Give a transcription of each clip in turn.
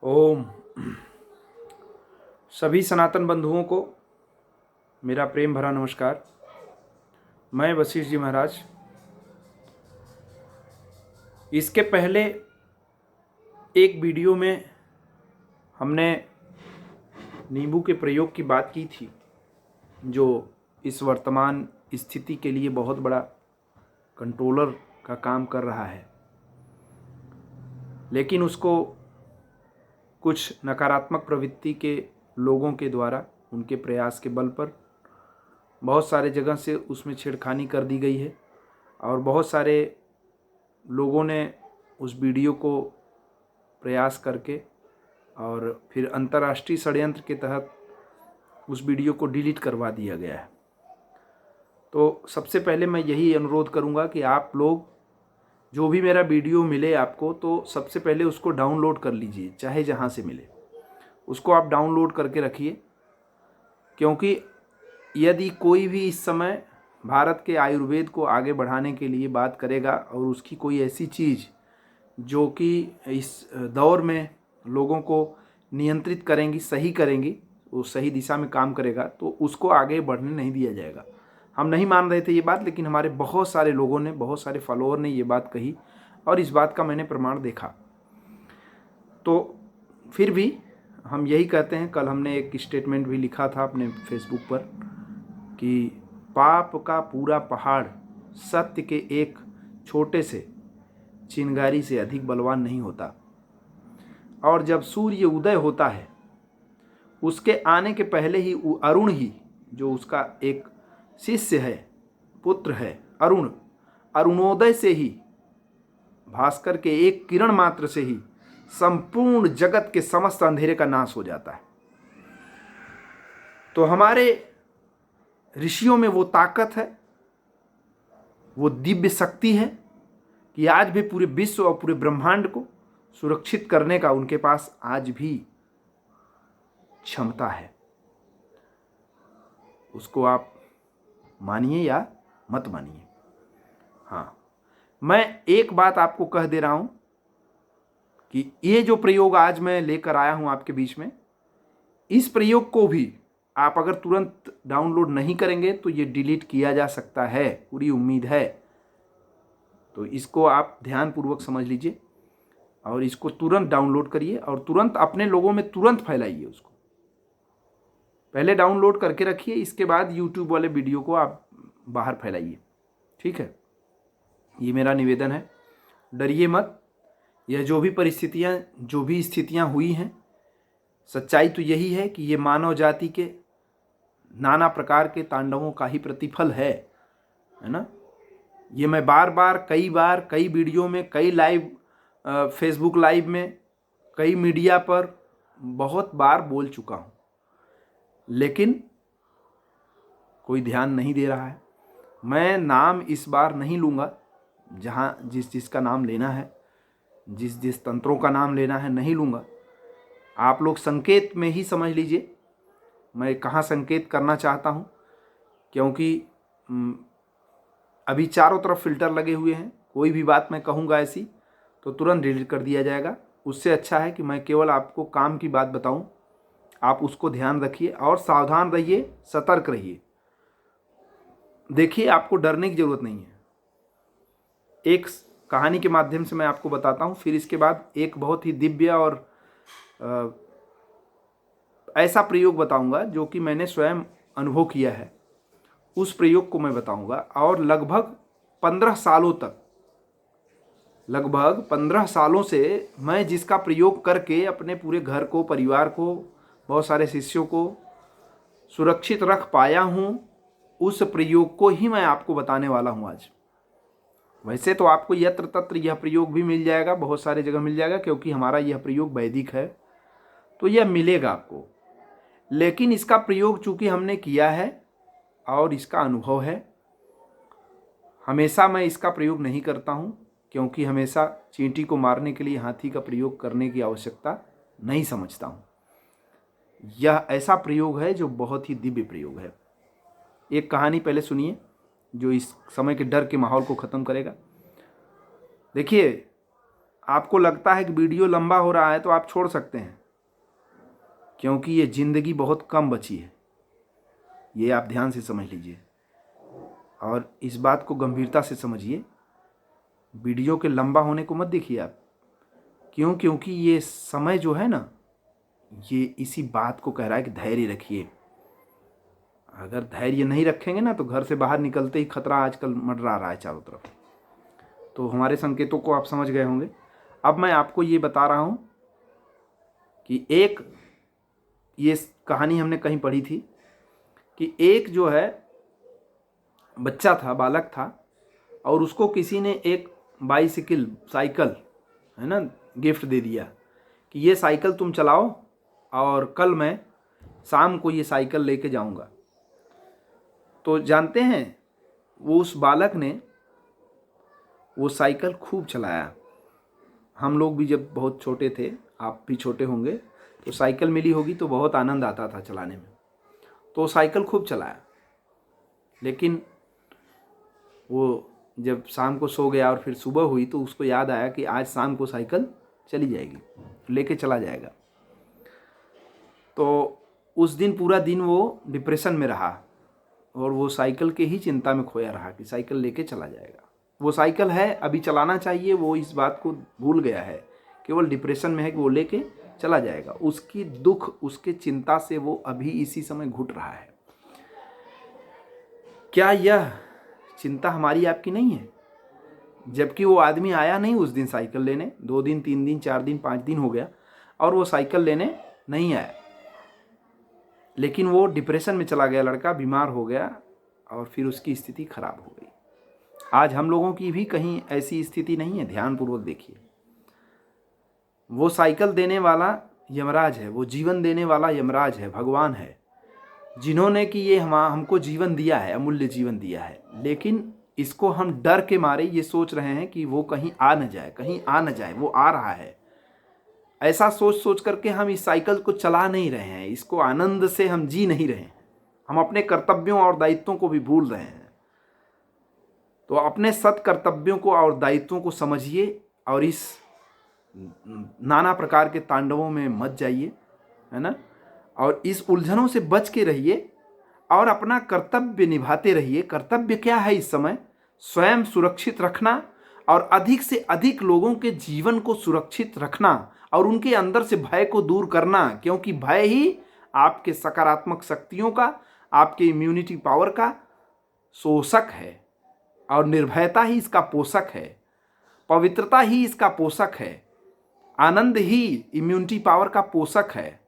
ओम। सभी सनातन बंधुओं को मेरा प्रेम भरा नमस्कार। मैं वशिष्ठ जी महाराज। इसके पहले एक वीडियो में हमने नींबू के प्रयोग की बात की थी, जो इस वर्तमान स्थिति के लिए बहुत बड़ा कंट्रोलर का काम कर रहा है, लेकिन उसको कुछ नकारात्मक प्रवृत्ति के लोगों के द्वारा, उनके प्रयास के बल पर बहुत सारे जगह से उसमें छेड़खानी कर दी गई है और बहुत सारे लोगों ने उस वीडियो को प्रयास करके और फिर अंतर्राष्ट्रीय षड्यंत्र के तहत उस वीडियो को डिलीट करवा दिया गया है। तो सबसे पहले मैं यही अनुरोध करूंगा कि आप लोग जो भी मेरा वीडियो मिले आपको, तो सबसे पहले उसको डाउनलोड कर लीजिए, चाहे जहाँ से मिले उसको आप डाउनलोड करके रखिए। क्योंकि यदि कोई भी इस समय भारत के आयुर्वेद को आगे बढ़ाने के लिए बात करेगा और उसकी कोई ऐसी चीज़ जो कि इस दौर में लोगों को नियंत्रित करेंगी, सही करेंगी, वो सही दिशा में काम करेगा, तो उसको आगे बढ़ने नहीं दिया जाएगा। हम नहीं मान रहे थे ये बात, लेकिन हमारे बहुत सारे लोगों ने, बहुत सारे फॉलोअर ने ये बात कही और इस बात का मैंने प्रमाण देखा। तो फिर भी हम यही कहते हैं, कल हमने एक स्टेटमेंट भी लिखा था अपने फेसबुक पर कि पाप का पूरा पहाड़ सत्य के एक छोटे से चिंगारी से अधिक बलवान नहीं होता। और जब सूर्य उदय होता है, उसके आने के पहले ही अरुण ही, जो उसका एक शिष्य है, पुत्र है अरुण, अरुणोदय से ही, भास्कर के एक किरण मात्र से ही संपूर्ण जगत के समस्त अंधेरे का नाश हो जाता है। तो हमारे ऋषियों में वो ताकत है, वो दिव्य शक्ति है कि आज भी पूरे विश्व और पूरे ब्रह्मांड को सुरक्षित करने का उनके पास आज भी क्षमता है। उसको आप मानिए या मत मानिए। हाँ, मैं एक बात आपको कह दे रहा हूं कि ये जो प्रयोग आज मैं लेकर आया हूं आपके बीच में, इस प्रयोग को भी आप अगर तुरंत डाउनलोड नहीं करेंगे तो ये डिलीट किया जा सकता है, पूरी उम्मीद है। तो इसको आप ध्यानपूर्वक समझ लीजिए और इसको तुरंत डाउनलोड करिए और तुरंत अपने लोगों में तुरंत फैलाइए। उसको पहले डाउनलोड करके रखिए, इसके बाद यूट्यूब वाले वीडियो को आप बाहर फैलाइए। ठीक है, ये मेरा निवेदन है। डरिए मत। यह जो भी स्थितियां हुई हैं, सच्चाई तो यही है कि ये मानव जाति के नाना प्रकार के तांडवों का ही प्रतिफल है ना। ये मैं कई बार कई वीडियो में, कई लाइव फेसबुक लाइव में, कई मीडिया पर बहुत बार बोल चुका हूँ, लेकिन कोई ध्यान नहीं दे रहा है। मैं नाम इस बार नहीं लूँगा, जहाँ जिसका नाम लेना है, जिस तंत्रों का नाम लेना है नहीं लूँगा। आप लोग संकेत में ही समझ लीजिए मैं कहाँ संकेत करना चाहता हूँ, क्योंकि अभी चारों तरफ फिल्टर लगे हुए हैं। कोई भी बात मैं कहूँगा ऐसी तो तुरंत डिलीट कर दिया जाएगा। उससे अच्छा है कि मैं केवल आपको काम की बात बताऊँ, आप उसको ध्यान रखिए और सावधान रहिए, सतर्क रहिए। देखिए, आपको डरने की ज़रूरत नहीं है। एक कहानी के माध्यम से मैं आपको बताता हूँ, फिर इसके बाद एक बहुत ही दिव्य और ऐसा प्रयोग बताऊंगा जो कि मैंने स्वयं अनुभव किया है। उस प्रयोग को मैं बताऊंगा और लगभग 15 सालों से मैं जिसका प्रयोग करके अपने पूरे घर को, परिवार को, बहुत सारे शिष्यों को सुरक्षित रख पाया हूं, उस प्रयोग को ही मैं आपको बताने वाला हूं आज। वैसे तो आपको यत्र तत्र यह प्रयोग भी मिल जाएगा, बहुत सारे जगह मिल जाएगा, क्योंकि हमारा यह प्रयोग वैदिक है, तो यह मिलेगा आपको। लेकिन इसका प्रयोग चूंकि हमने किया है और इसका अनुभव है, हमेशा मैं इसका प्रयोग नहीं करता हूं, क्योंकि हमेशा चींटी को मारने के लिए हाथी का प्रयोग करने की आवश्यकता नहीं समझता हूं। यह ऐसा प्रयोग है जो बहुत ही दिव्य प्रयोग है। एक कहानी पहले सुनिए जो इस समय के डर के माहौल को खत्म करेगा। देखिए, आपको लगता है कि वीडियो लंबा हो रहा है तो आप छोड़ सकते हैं, क्योंकि ये ज़िंदगी बहुत कम बची है। ये आप ध्यान से समझ लीजिए और इस बात को गंभीरता से समझिए। वीडियो के लंबा होने को मत देखिए आप। क्यों? क्योंकि ये समय जो है ना, ये इसी बात को कह रहा है कि धैर्य रखिए। अगर धैर्य नहीं रखेंगे ना तो घर से बाहर निकलते ही खतरा आजकल मंडरा रहा है चारों तरफ। तो हमारे संकेतों को आप समझ गए होंगे। अब मैं आपको ये बता रहा हूँ कि ये कहानी हमने कहीं पढ़ी थी कि एक जो है बच्चा था, बालक था, और उसको किसी ने एक साइकिल है ना गिफ्ट दे दिया कि ये साइकिल तुम चलाओ और कल मैं शाम को ये साइकिल लेके जाऊंगा। तो जानते हैं वो उस बालक ने वो साइकिल खूब चलाया। हम लोग भी जब बहुत छोटे थे, आप भी छोटे होंगे, तो साइकिल मिली होगी तो बहुत आनंद आता था चलाने में। तो साइकिल खूब चलाया, लेकिन वो जब शाम को सो गया और फिर सुबह हुई तो उसको याद आया कि आज शाम को साइकिल चली जाएगी, लेके चला जाएगा। तो उस दिन पूरा दिन वो डिप्रेशन में रहा और वो साइकिल के ही चिंता में खोया रहा कि साइकिल लेके चला जाएगा। वो साइकिल है, अभी चलाना चाहिए, वो इस बात को भूल गया है, केवल डिप्रेशन में है कि वो लेके चला जाएगा। उसकी दुख, उसके चिंता से वो अभी इसी समय घुट रहा है। क्या यह चिंता हमारी आपकी नहीं है? जबकि वो आदमी आया नहीं उस दिन साइकिल लेने, 2 दिन 3 दिन 4 दिन 5 दिन हो गया और वो साइकिल लेने नहीं आया, लेकिन वो डिप्रेशन में चला गया, लड़का बीमार हो गया और फिर उसकी स्थिति खराब हो गई। आज हम लोगों की भी कहीं ऐसी स्थिति नहीं है? ध्यानपूर्वक देखिए। वो साइकिल देने वाला यमराज है, वो जीवन देने वाला यमराज है, भगवान है, जिन्होंने कि ये हमको जीवन दिया है, अमूल्य जीवन दिया है। लेकिन इसको हम डर के मारे ये सोच रहे हैं कि वो कहीं आ न जाए, कहीं आ न जाए, वो आ रहा है। ऐसा सोच सोच करके हम इस साइकिल को चला नहीं रहे हैं, इसको आनंद से हम जी नहीं रहे हैं। हम अपने कर्तव्यों और दायित्वों को भी भूल रहे हैं। तो अपने सत कर्तव्यों को और दायित्वों को समझिए और इस नाना प्रकार के तांडवों में मत जाइए, है ना। और इस उलझनों से बच के रहिए और अपना कर्तव्य निभाते रहिए। कर्तव्य क्या है इस समय? स्वयं सुरक्षित रखना और अधिक से अधिक लोगों के जीवन को सुरक्षित रखना और उनके अंदर से भय को दूर करना, क्योंकि भय ही आपके सकारात्मक शक्तियों का, आपके इम्यूनिटी पावर का शोषक है और निर्भयता ही इसका पोषक है, पवित्रता ही इसका पोषक है, आनंद ही इम्यूनिटी पावर का पोषक है।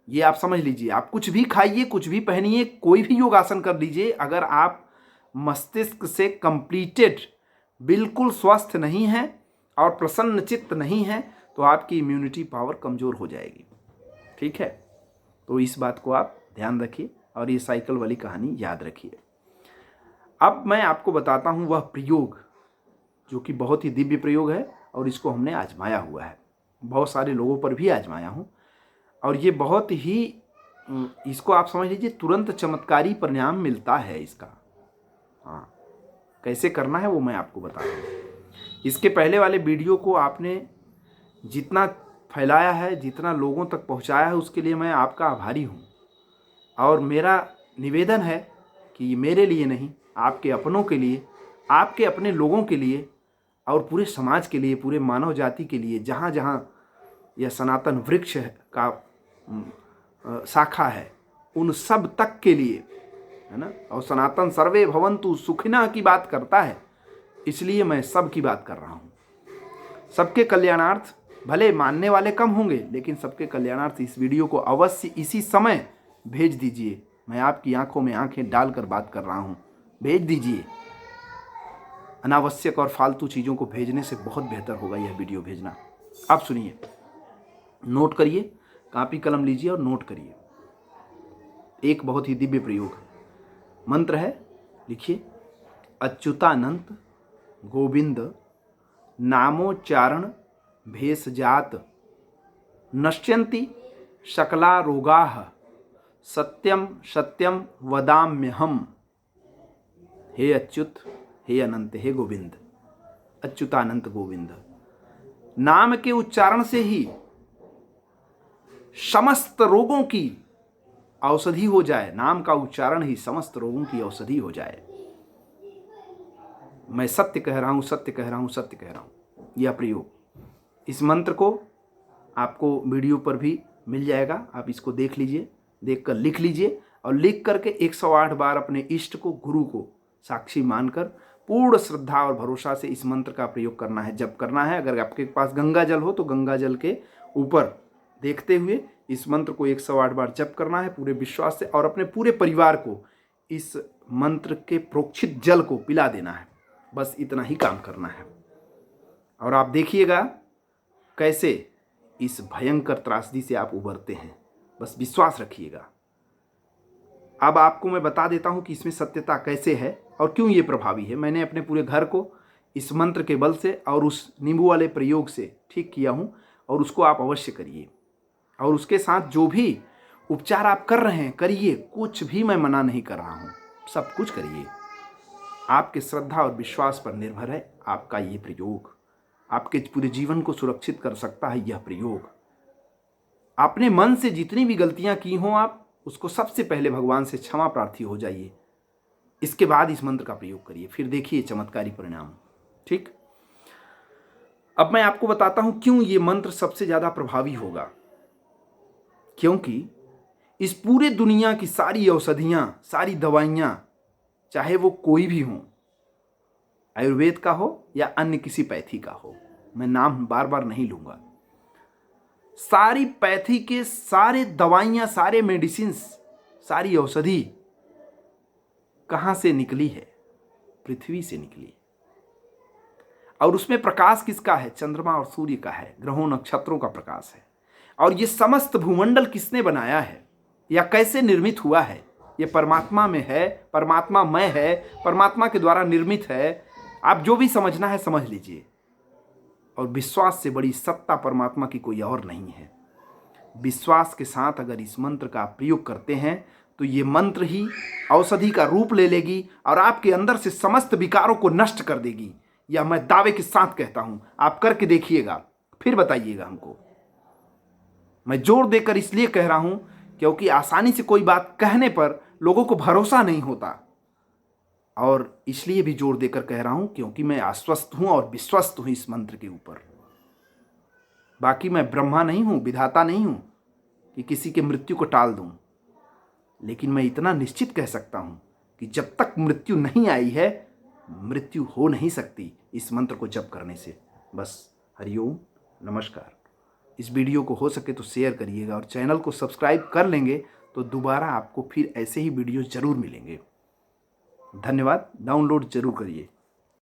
ये आप समझ लीजिए। आप कुछ भी खाइए, कुछ भी पहनिए, कोई भी योगासन कर लीजिए, अगर आप मस्तिष्क से कंप्लीटेड बिल्कुल स्वस्थ नहीं है और प्रसन्न चित्त नहीं है तो आपकी इम्यूनिटी पावर कमज़ोर हो जाएगी। ठीक है, तो इस बात को आप ध्यान रखिए और ये साइकिल वाली कहानी याद रखिए। अब मैं आपको बताता हूँ वह प्रयोग जो कि बहुत ही दिव्य प्रयोग है और इसको हमने आजमाया हुआ है, बहुत सारे लोगों पर भी आजमाया हूँ और ये बहुत ही, इसको आप समझ लीजिए, तुरंत चमत्कारी परिणाम मिलता है इसका। हाँ, कैसे करना है वो मैं आपको बता रहा हूँ। इसके पहले वाले वीडियो को आपने जितना फैलाया है, जितना लोगों तक पहुँचाया है, उसके लिए मैं आपका आभारी हूँ। और मेरा निवेदन है कि ये मेरे लिए नहीं, आपके अपनों के लिए, आपके अपने लोगों के लिए और पूरे समाज के लिए, पूरे मानव जाति के लिए, जहाँ जहाँ यह सनातन वृक्ष का शाखा है, उन सब तक के लिए, है ना। और सनातन सर्वे भवन्तु सुखिनः की बात करता है, इसलिए मैं सब की बात कर रहा हूँ। सबके कल्याणार्थ, भले मानने वाले कम होंगे लेकिन सबके कल्याणार्थ इस वीडियो को अवश्य इसी समय भेज दीजिए। मैं आपकी आंखों में आंखें डालकर बात कर रहा हूँ, भेज दीजिए। अनावश्यक और फालतू चीज़ों को भेजने से बहुत बेहतर होगा यह वीडियो भेजना। आप सुनिए, नोट करिए, कॉपी कलम लीजिए और नोट करिए। एक बहुत ही दिव्य प्रयोग है, मंत्र है, लिखिए। अच्युतानंत गोविंद नामोच्चारण भेषजात नश्यन्ति शकला रोगाः सत्यम सत्यम वदाम्यहम्। हे अच्युत, हे अनंत, हे गोविंद, अच्युतानंत गोविंद, नाम के उच्चारण से ही समस्त रोगों की औषधि हो जाए, नाम का उच्चारण ही समस्त रोगों की औषधि हो जाए। मैं सत्य कह रहा हूं, सत्य कह रहा हूं, सत्य कह रहा हूं। यह प्रयोग, इस मंत्र को आपको वीडियो पर भी मिल जाएगा, आप इसको देख लीजिए, देखकर लिख लीजिए और लिख करके 108 बार अपने इष्ट को, गुरु को साक्षी मानकर पूर्ण श्रद्धा और भरोसा से इस मंत्र का प्रयोग करना है, जप करना है। अगर आपके पास गंगा जल हो तो गंगा जल के ऊपर देखते हुए इस मंत्र को 108 बार जप करना है पूरे विश्वास से, और अपने पूरे परिवार को इस मंत्र के प्रोक्षित जल को पिला देना है। बस इतना ही काम करना है और आप देखिएगा कैसे इस भयंकर त्रासदी से आप उबरते हैं। बस विश्वास रखिएगा। अब आपको मैं बता देता हूं कि इसमें सत्यता कैसे है और क्यों ये प्रभावी है। मैंने अपने पूरे घर को इस मंत्र के बल से और उस नींबू वाले प्रयोग से ठीक किया हूं, और उसको आप अवश्य करिए। और उसके साथ जो भी उपचार आप कर रहे हैं करिए, कुछ भी मैं मना नहीं कर रहा हूं, सब कुछ करिए। आपके श्रद्धा और विश्वास पर निर्भर है आपका ये प्रयोग। आपके पूरे जीवन को सुरक्षित कर सकता है यह प्रयोग। अपने मन से जितनी भी गलतियां की हों आप उसको सबसे पहले भगवान से क्षमा प्रार्थी हो जाइए, इसके बाद इस मंत्र का प्रयोग करिए, फिर देखिए चमत्कारी परिणाम। ठीक, अब मैं आपको बताता हूं क्यों ये मंत्र सबसे ज्यादा प्रभावी होगा। क्योंकि इस पूरे दुनिया की सारी औषधियां, सारी दवाइयां, चाहे वो कोई भी हो, आयुर्वेद का हो या अन्य किसी पैथी का हो, मैं नाम बार बार नहीं लूंगा, सारी पैथी के सारे दवाइयां, सारे मेडिसिन्स, सारी औषधि कहां से निकली है? पृथ्वी से निकली। और उसमें प्रकाश किसका है? चंद्रमा और सूर्य का है, ग्रहों नक्षत्रों का प्रकाश है। और ये समस्त भूमंडल किसने बनाया है या कैसे निर्मित हुआ है? ये परमात्मा में है, परमात्मा में है, परमात्मा के द्वारा निर्मित है। आप जो भी समझना है समझ लीजिए। और विश्वास से बड़ी सत्ता परमात्मा की कोई और नहीं है। विश्वास के साथ अगर इस मंत्र का प्रयोग करते हैं तो ये मंत्र ही औषधि का रूप ले लेगी और आपके अंदर से समस्त विकारों को नष्ट कर देगी। यह मैं दावे के साथ कहता हूं। आप करके देखिएगा, फिर बताइएगा हमको। मैं जोर देकर इसलिए कह रहा हूं क्योंकि आसानी से कोई बात कहने पर लोगों को भरोसा नहीं होता, और इसलिए भी जोर देकर कह रहा हूं क्योंकि मैं आश्वस्त हूं और विश्वस्त हूं इस मंत्र के ऊपर। बाकी मैं ब्रह्मा नहीं हूं, विधाता नहीं हूं कि किसी के मृत्यु को टाल दूं, लेकिन मैं इतना निश्चित कह सकता हूं कि जब तक मृत्यु नहीं आई है, मृत्यु हो नहीं सकती इस मंत्र को जप करने से। बस हरिओम, नमस्कार। इस वीडियो को हो सके तो शेयर करिएगा, और चैनल को सब्सक्राइब कर लेंगे तो दोबारा आपको फिर ऐसे ही वीडियो जरूर मिलेंगे। धन्यवाद। डाउनलोड जरूर करिए।